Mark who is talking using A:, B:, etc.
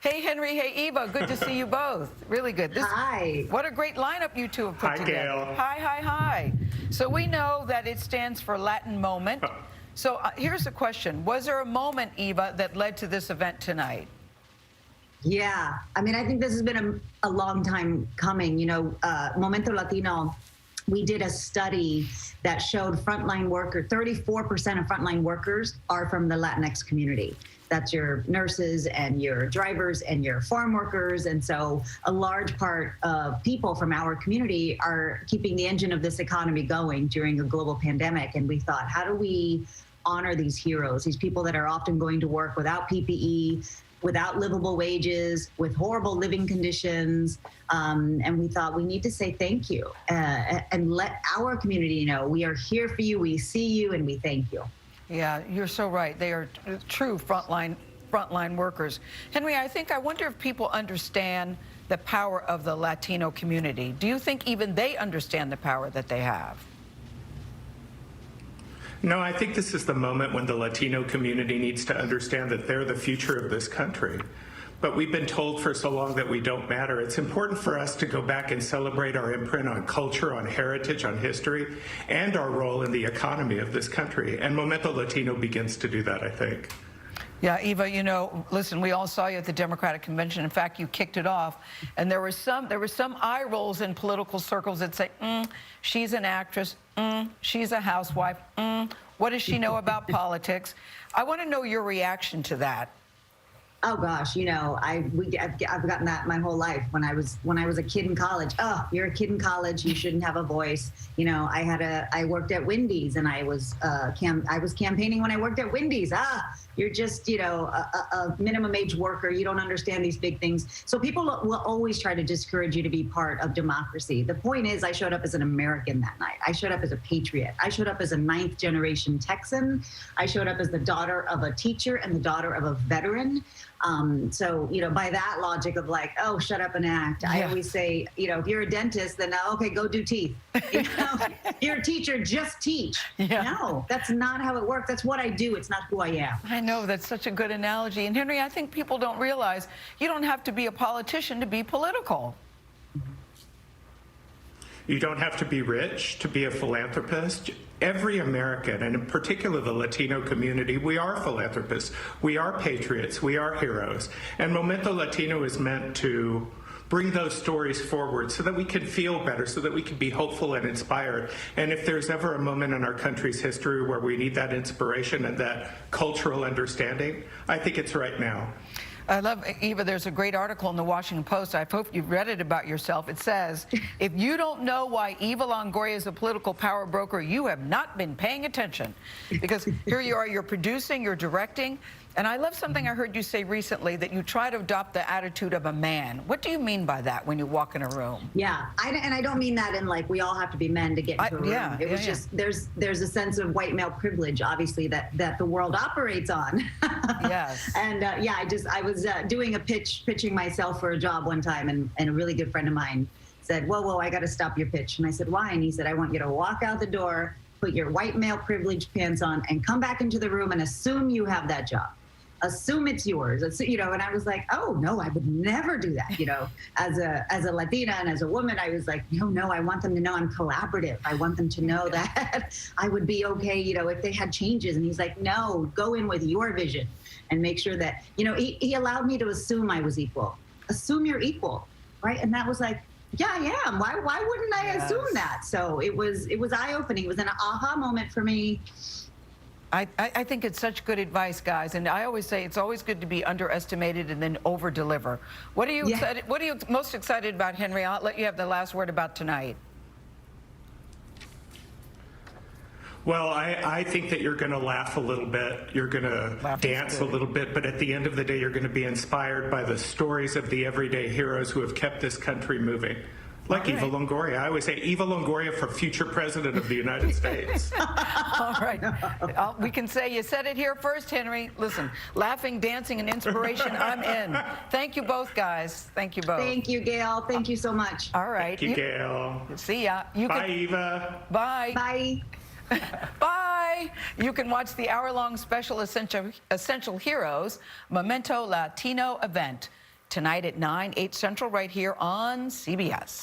A: Hey, Henry. Hey, Eva. Good to see you both. Really good.
B: Hi.
A: What a great lineup you two have put together.
C: Gail.
A: Hi. So we know that it stands for Latin Moment. So here's the question. Was there a moment, Eva, that led to this event tonight?
B: Yeah. I mean, I think this has been a long time coming. You know, Momento Latino, we did a study that showed frontline workers, 34% of frontline workers are from the Latinx community. That's your nurses and your drivers and your farm workers. And so a large part of people from our community are keeping the engine of this economy going during a global pandemic. And we thought, how do we honor these heroes, these people that are often going to work without PPE, without livable wages, with horrible living conditions. And we thought we need to say thank you and let our community know we are here for you, we see you, and we thank you.
A: Yeah, you're so right. They are true frontline workers. Henry, I wonder if people understand the power of the Latino community. Do you think even they understand the power that they have?
C: No, I think this is the moment when the Latino community needs to understand that they're the future of this country. But we've been told for so long that we don't matter. It's important for us to go back and celebrate our imprint on culture, on heritage, on history, and our role in the economy of this country. And Momento Latino begins to do that, I think.
A: Yeah, Eva, you know, listen, we all saw you at the Democratic Convention. In fact, you kicked it off. And there were some eye rolls in political circles that say, she's an actress, she's a housewife, what does she know about politics? I want to know your reaction to that.
B: Oh gosh, you know, I've gotten that my whole life. When I was a kid in college, oh, you're a kid in college, you shouldn't have a voice. You know, I worked at Wendy's, and I was campaigning when I worked at Wendy's. You're just, you know, a minimum age worker. You don't understand these big things. So people will always try to discourage you to be part of democracy. The point is, I showed up as an American that night. I showed up as a patriot. I showed up as a 9th generation Texan. I showed up as the daughter of a teacher and the daughter of a veteran. So, you know, by that logic of like, oh, shut up and act. Yeah. I always say, you know, if you're a dentist, then okay, go do teeth. You know, if you're a teacher, just teach. Yeah. No, that's not how it works. That's what I do. It's not who I am.
A: I know, that's such a good analogy. And Henry, I think people don't realize you don't have to be a politician to be political.
C: You don't have to be rich to be a philanthropist. Every American, and in particular the Latino community, we are philanthropists. We are patriots. We are heroes. And Momento Latino is meant to bring those stories forward so that we can feel better, so that we can be hopeful and inspired. And if there's ever a moment in our country's history where we need that inspiration and that cultural understanding, I think it's right now.
A: I love, Eva, there's a great article in the Washington Post. I hope you've read it about yourself. It says, if you don't know why Eva Longoria is a political power broker, you have not been paying attention. Because here you are, you're producing, you're directing. And I love something I heard you say recently, that you try to adopt the attitude of a man. What do you mean by that when you walk in a room?
B: Yeah, and I don't mean that in like we all have to be men to get into a room.
A: Yeah,
B: it was just there's a sense of white male privilege, obviously, that the world operates on.
A: Yes.
B: And yeah, I was doing a pitching myself for a job one time, and a really good friend of mine said, whoa, I got to stop your pitch. And I said, why? And he said, I want you to walk out the door, put your white male privilege pants on, and come back into the room and assume you have that job. Assume it's yours, you know. And I was like, oh no, I would never do that, you know. As a Latina and as a woman, I was like, no, I want them to know I'm collaborative. I want them to know that I would be okay, you know, if they had changes. And he's like, no, go in with your vision and make sure that, you know, he allowed me to assume I was equal. Assume you're equal, right? And that was like, yeah, I am. Why wouldn't I assume that? So it was eye-opening. It was an aha moment for me.
A: I think it's such good advice, guys, and I always say it's always good to be underestimated and then over-deliver. What are you excited? What are you most excited about, Henry? I'll let you have the last word about tonight.
C: Well, I think that you're going to laugh a little bit, you're going to dance a little bit, but at the end of the day, you're going to be inspired by the stories of the everyday heroes who have kept this country moving. Like Eva Longoria. I always say Eva Longoria for future president of the United States.
A: All right. We can say you said it here first, Henry. Listen, laughing, dancing, and inspiration, I'm in. Thank you both, guys. Thank you both.
B: Thank you, Gail. Thank you so much.
A: All right.
C: Thank you, Gail.
A: See ya.
C: Bye, Eva.
A: Bye.
B: Bye.
A: Bye. You can watch the hour-long special Essential Heroes Momento Latino Event. tonight at 9, 8 Central, right here on CBS.